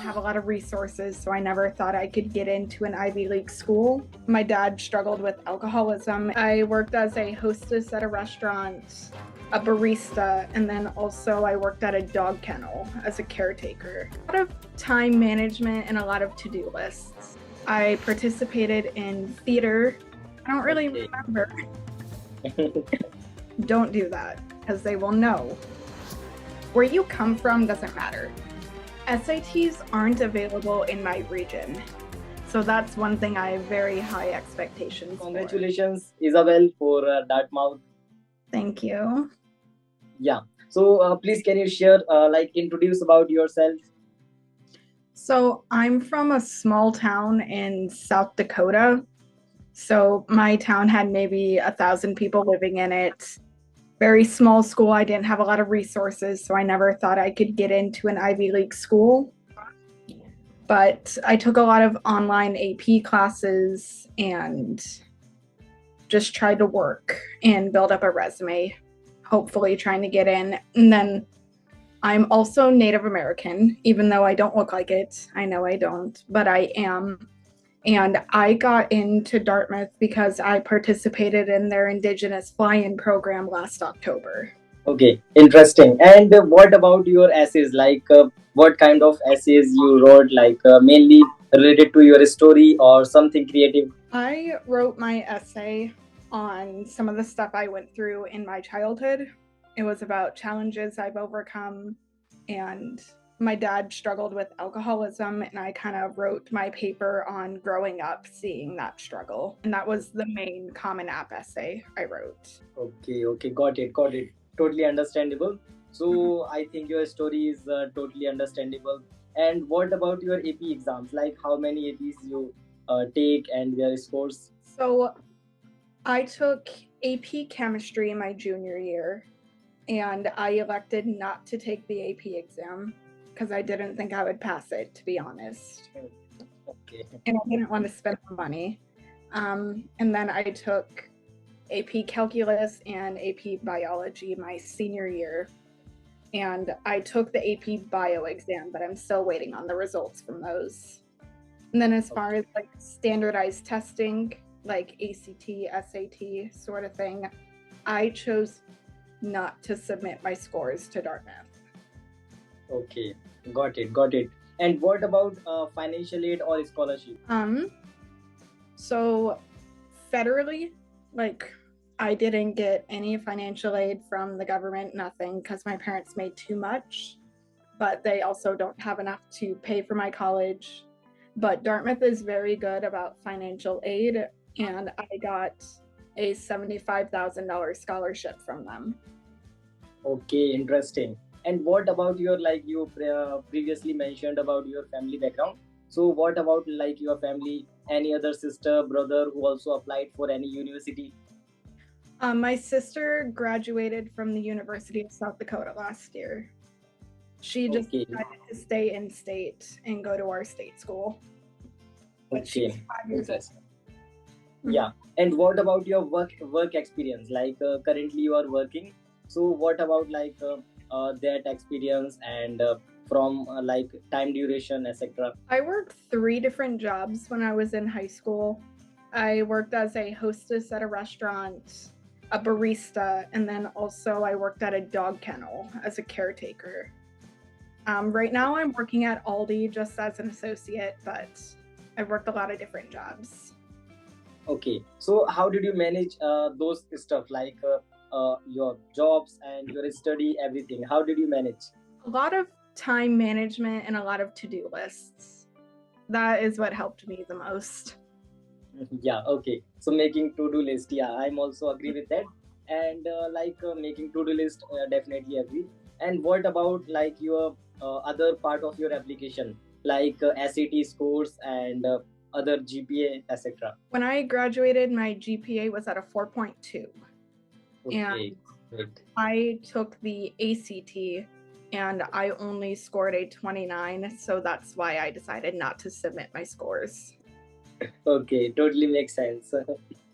have a lot of resources, so I never thought I could get into an Ivy League school. My dad struggled with alcoholism. I worked as a hostess at a restaurant, a barista, and then also I worked at a dog kennel as a caretaker. A lot of time management and a lot of to-do lists. I participated in theater. I don't really remember. Don't do that, because they will know. Where you come from doesn't matter. SATs aren't available in my region, so that's one thing I have very high expectations Congratulations, Isabell, for Dartmouth. Thank you. Yeah. So please, can you share, introduce about yourself? So I'm from a small town in South Dakota. So my town had maybe 1,000 people living in it. Very small school. I didn't have a lot of resources, so I never thought I could get into an Ivy League school. But I took a lot of online AP classes and just tried to work and build up a resume, hopefully trying to get in. And then I'm also Native American, even though I don't look like it. I know I don't, but I am. And I got into Dartmouth because I participated in their Indigenous fly-in program last October. Okay, interesting. And what about your essays? What kind of essays you wrote? Mainly related to your story or something creative? I wrote my essay on some of the stuff I went through in my childhood. It was about challenges I've overcome, and my dad struggled with alcoholism, and I kind of wrote my paper on growing up seeing that struggle. And that was the main Common App essay I wrote. Okay, got it. Totally understandable. So I think your story is totally understandable. And what about your AP exams? Like how many APs you take and their scores? So I took AP chemistry in my junior year, and I elected not to take the AP exam because I didn't think I would pass it, to be honest. Okay. And I didn't want to spend the money. And then I took AP calculus and AP biology my senior year. And I took the AP bio exam, but I'm still waiting on the results from those. And then as far as like standardized testing, like ACT, SAT sort of thing, I chose not to submit my scores to Dartmouth. Okay, got it. And what about financial aid or scholarship? So federally, like I didn't get any financial aid from the government, nothing, because my parents made too much, but they also don't have enough to pay for my college. But Dartmouth is very good about financial aid, and I got a $75,000 scholarship from them. Okay, interesting. And what about your you previously mentioned about your family background? So what about like your family? Any other sister, brother who also applied for any university? My sister graduated from the University of South Dakota last year. She just Okay, decided to stay in state and go to our state school. But she's okay, 5 years old. interesting. Yeah. And what about your work experience? Currently you are working. So what about that experience and from time duration, etc. I worked 3 different jobs when I was in high school. I worked as a hostess at a restaurant, a barista, and then also I worked at a dog kennel as a caretaker. Right now I'm working at Aldi just as an associate, but I've worked a lot of different jobs. Okay. So how did you manage those stuff your jobs and your study, everything? How did you manage? A lot of time management and a lot of to-do lists. That is what helped me the most. Yeah, okay. So making to-do list, yeah, I'm also agree with that. And making to-do list, definitely agree. And what about your other part of your application, SAT scores and other GPA, etc. When I graduated, my GPA was at a 4.2. Okay, And great. I took the ACT and I only scored a 29, so that's why I decided not to submit my scores. Okay, totally makes sense.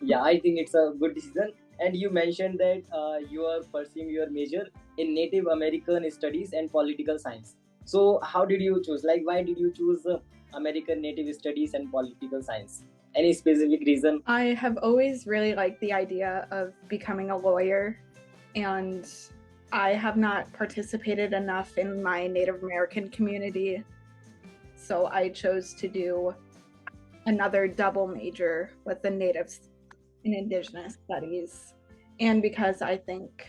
Yeah, I think it's a good decision. And you mentioned that you are pursuing your major in Native American Studies and Political Science. So how did you choose? Like, why did you choose American Native Studies and Political Science? Any specific reason? I have always really liked the idea of becoming a lawyer, and I have not participated enough in my Native American community, so I chose to do another double major with the Natives and Indigenous Studies. And because I think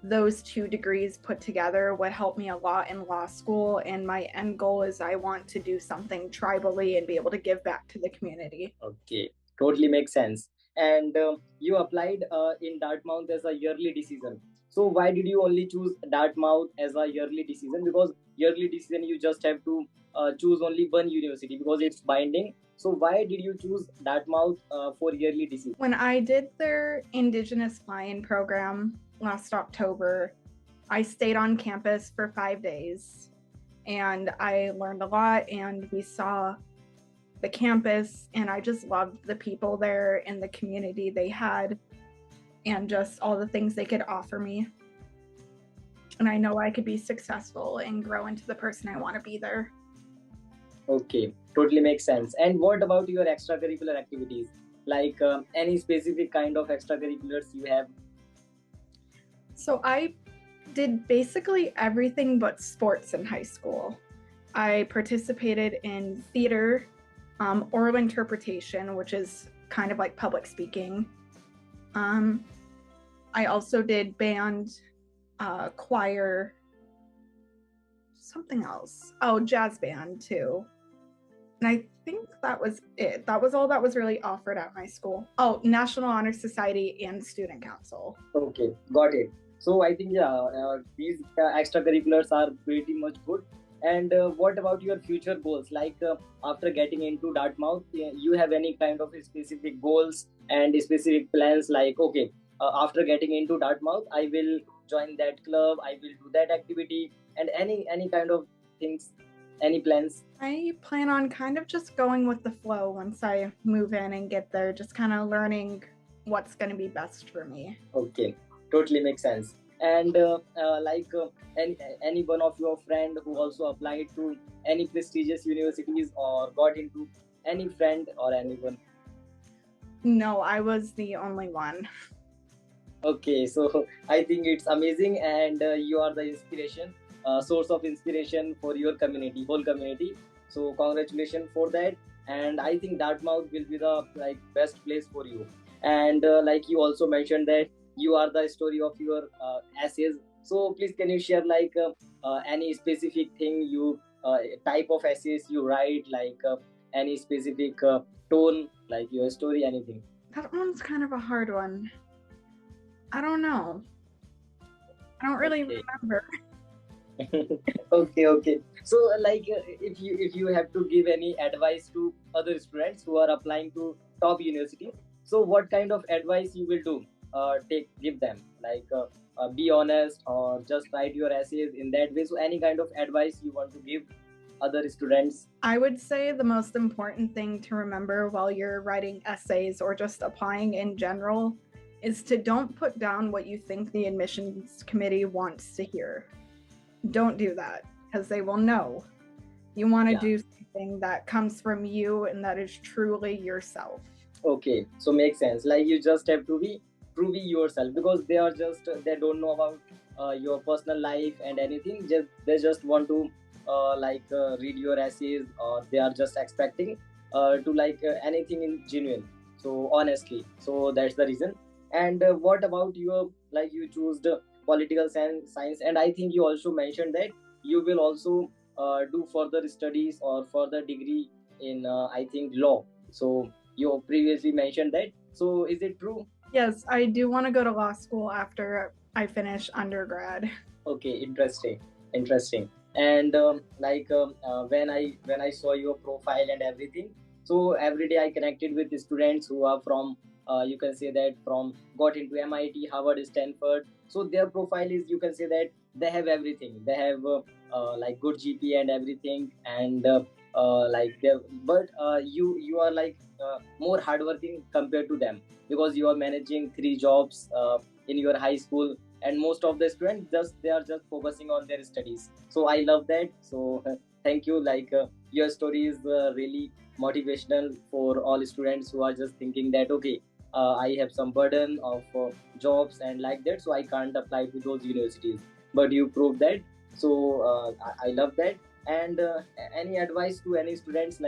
those two degrees put together would help me a lot in law school, and my end goal is I want to do something tribally and be able to give back to the community. Okay, totally makes sense. And you applied in Dartmouth as a yearly decision. So why did you only choose Dartmouth as a yearly decision? Because yearly decision you just have to choose only one university because it's binding. So why did you choose Dartmouth for yearly decision? When I did their Indigenous fly-in program last October, I stayed on campus for 5 days, and I learned a lot, and we saw the campus, and I just loved the people there and the community they had and just all the things they could offer me. And I know I could be successful and grow into the person I want to be there. Okay, totally makes sense. And what about your extracurricular activities? Like any specific kind of extracurriculars you have? So I did basically everything but sports in high school. I participated in theater, oral interpretation, which is kind of like public speaking. I also did band, choir, something else. Oh, jazz band too. And I think that was it. That was all that was really offered at my school. Oh, National Honor Society and Student Council. Okay, got it. So I think these extracurriculars are pretty much good. And what about your future goals? Like after getting into Dartmouth, you have any kind of specific goals and specific plans? Like okay, after getting into Dartmouth, I will join that club. I will do that activity, and any kind of things. Any plans? I plan on kind of just going with the flow once I move in and get there, just kind of learning what's going to be best for me. Okay, totally makes sense. And any one of your friend who also applied to any prestigious universities or got into any friend or anyone? No, I was the only one. Okay, so I think it's amazing, and you are the inspiration, source of inspiration for your community, whole community. So congratulations for that, and I think Dartmouth will be the like best place for you. And like you also mentioned that you are the story of your essays. So please, can you share like any specific thing you type of essays you write, like any specific tone, like your story, anything? That one's kind of a hard one. I don't know. I don't really remember. Okay. So like if you have to give any advice to other students who are applying to top universities, so what kind of advice you will do give them, like be honest or just write your essays in that way? So any kind of advice you want to give other students? I would say the most important thing to remember while you're writing essays or just applying in general is to don't put down what you think the admissions committee wants to hear. Don't do that, because they will know. You want to do something that comes from you and that is truly yourself. Okay, so makes sense. Like you just have to be truly yourself, because they are just they don't know about your personal life and anything. They just want to read your essays, or they are just expecting to like anything in genuine. So honestly, so that's the reason. And what about your, like you chose the political science, and I think you also mentioned that you will also do further studies or further degree in I think law. So you previously mentioned that. So is it true? Yes, I do want to go to law school after I finish undergrad. Okay, interesting. And when I saw your profile and everything, so every day I connected with the students who are from you can say that from got into MIT, Harvard, Stanford. So their profile is, you can say that they have everything. They have like good GPA and everything, and you are like more hardworking compared to them, because you are managing 3 jobs in your high school. and most of the students they are just focusing on their studies. So I love that. So thank you. Your story is really motivational for all students who are just thinking that okay, I have some burden of jobs and like that, so I can't apply to those universities. But you proved that. So I love that. And any advice to any students,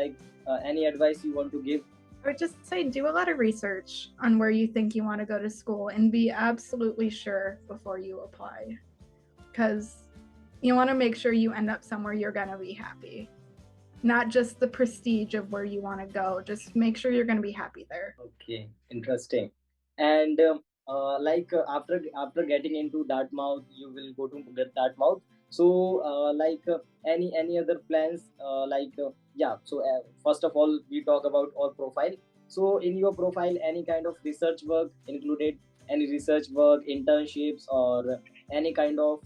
any advice you want to give? I would just say do a lot of research on where you think you want to go to school and be absolutely sure before you apply. Because you want to make sure you end up somewhere you're going to be happy. Not just the prestige of where you want to go, just make sure you're going to be happy there. Okay, interesting. And after getting into Dartmouth, you will go to Dartmouth. So any other plans? Yeah. So first of all, we talk about our profile. So in your profile, any kind of research work included? Any research work, internships, or any kind of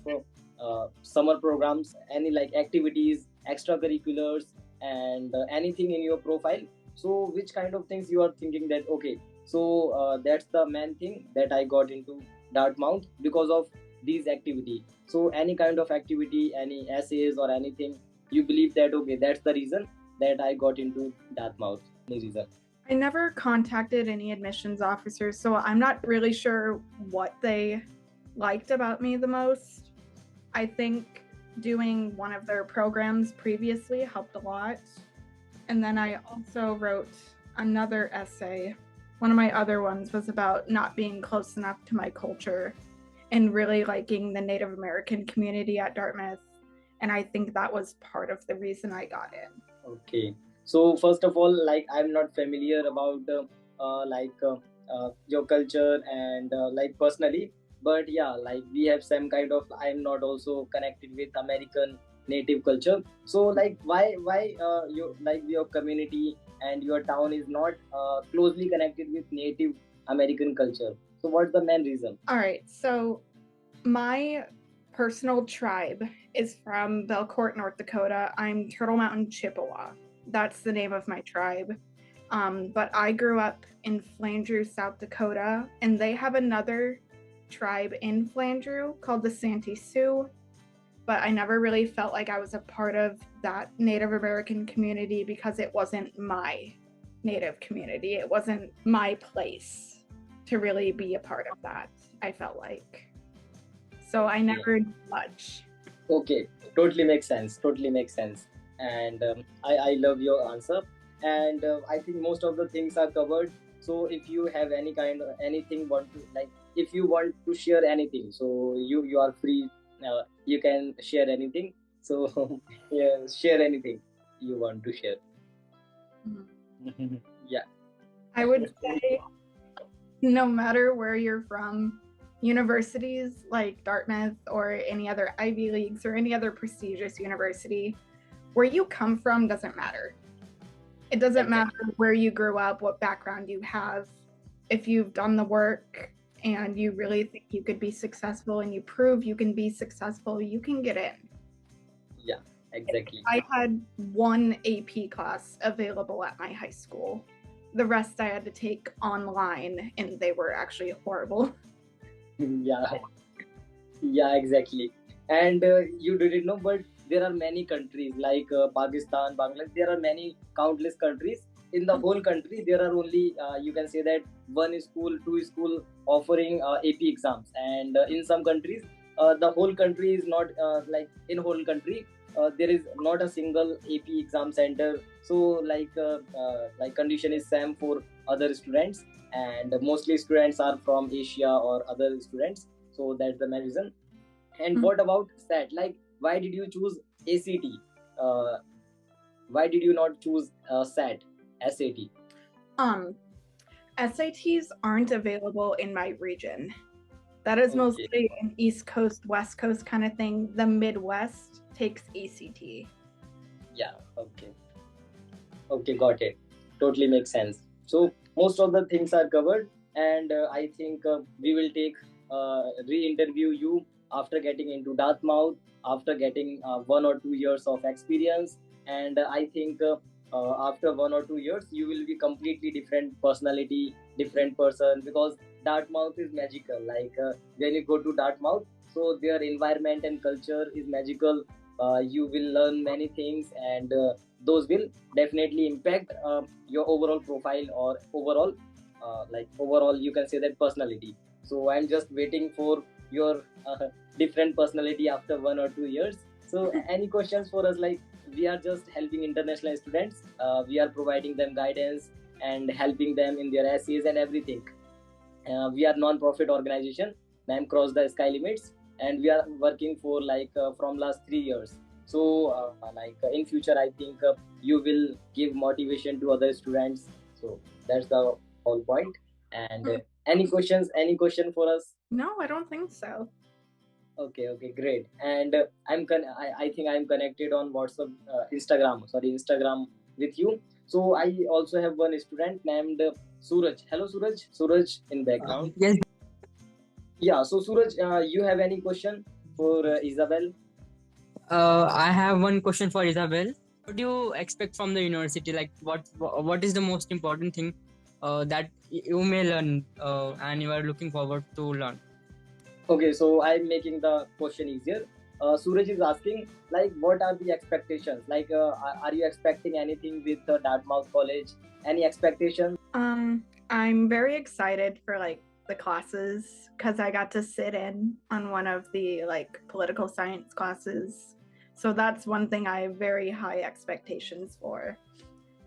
summer programs? Any like activities, extracurriculars, and anything in your profile? So which kind of things you are thinking that okay, so that's the main thing that I got into Dartmouth because of these activity. So any kind of activity, any essays or anything, you believe that okay, that's the reason that I got into Dartmouth? Any reason? I never contacted any admissions officers, so I'm not really sure what they liked about me the most. I think doing one of their programs previously helped a lot. And then I also wrote another essay. One of my other ones was about not being close enough to my culture and really liking the Native American community at Dartmouth. And I think that was part of the reason I got in. Okay. So first of all, like I'm not familiar about your culture and like personally, but yeah, like we have some kind of. I'm not also connected with American native culture. So like why you like your community and your town is not closely connected with Native American culture? So what's the main reason? All right. So my personal tribe is from Belcourt, North Dakota. I'm Turtle Mountain Chippewa. That's the name of my tribe. But I grew up in Flandreau, South Dakota, and they have another tribe in Flandreau called the Santee Sioux. But I never really felt like I was a part of that Native American community because it wasn't my Native community. It wasn't my place to really be a part of that, I felt like. So I never did much. Okay, totally makes sense. Totally makes sense. And I love your answer. And I think most of the things are covered. So if you have any kind of anything want to like, if you want to share anything, so you are free. You can share anything. So yeah, share anything you want to share. Yeah. I would say no matter where you're from, universities like Dartmouth or any other Ivy Leagues or any other prestigious university, where you come from doesn't matter. It doesn't matter where you grew up, what background you have. If you've done the work and you really think you could be successful and you prove you can be successful, you can get in. Yeah, exactly. I had one AP class available at my high school. The rest I had to take online, and they were actually horrible. Yeah, yeah, exactly. And you didn't know, but there are many countries like Pakistan, Bangladesh. There are many countless countries in the whole country. There are only you can say that one school, two school offering AP exams, and in some countries, the whole country is not in whole country. There is not a single AP exam center. So like condition is same for other students, and mostly students are from Asia or other students. So that's the main reason. And what about SAT? Like, why did you choose ACT? Uh, why did you not choose SAT, SAT? SATs aren't available in my region. That is mostly an East Coast, West Coast kind of thing. The Midwest takes ACT. Yeah, okay. Okay, got it. Totally makes sense. So most of the things are covered, and I think we will take re-interview you after getting into Dartmouth, after getting 1 or 2 years of experience, and I think after 1 or 2 years you will be completely different personality, different person, because Dartmouth is magical. Like when you go to Dartmouth, so their environment and culture is magical. You will learn many things, and those will definitely impact your overall profile, or overall you can say that personality. So I'm just waiting for your different personality after 1 or 2 years. So any questions for us? Like, we are just helping international students. We are providing them guidance and helping them in their essays and everything. We are non-profit organization named Cross the Sky Limits, and we are working for from last 3 years. So in future, I think you will give motivation to other students. So that's the whole point. And any questions? Any question for us? No, I don't think so. Okay, great. And I think I'm connected on WhatsApp, Instagram with you. So I also have one student named Suraj. Hello, Suraj. Suraj in background. Yes. Yeah. So Suraj, you have any question for Isabell? I have one question for Isabel. What do you expect from the university? Like, what is the most important thing that you may learn and you are looking forward to learn? Okay, so I'm making the question easier. Suraj is asking, like, what are the expectations? Like, are you expecting anything with Dartmouth College? Any expectations? I'm very excited for like the classes because I got to sit in on one of the like political science classes. So that's one thing I have very high expectations for.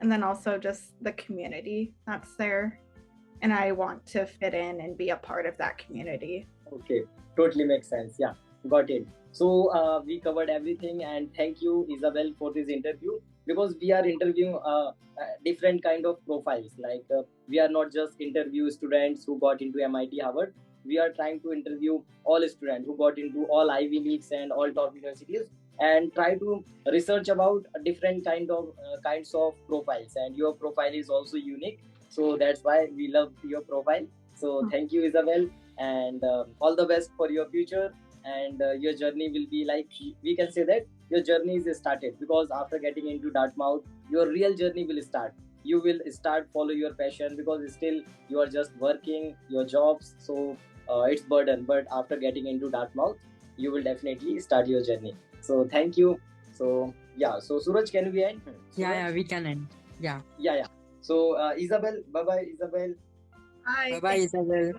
And then also just the community that's there. And I want to fit in and be a part of that community. Okay, totally makes sense. Yeah, got it. So we covered everything, and thank you, Isabel, for this interview, because we are interviewing different kind of profiles. Like we are not just interview students who got into MIT, Harvard. We are trying to interview all students who got into all Ivy Leagues and all top universities, and try to research about different kinds of profiles. And your profile is also unique, so that's why we love your profile. So thank you, Isabel, and all the best for your future. And your journey will be like, we can say that your journey is started, because after getting into Dartmouth, your real journey will start. You will start follow your passion, because still you are just working your jobs, so it's burden. But after getting into Dartmouth, you will definitely start your journey. So thank you. So yeah, so Suraj, can we end? Yeah, we can end. Yeah. So Isabel, bye bye, Isabel. Bye. Bye bye, Isabel.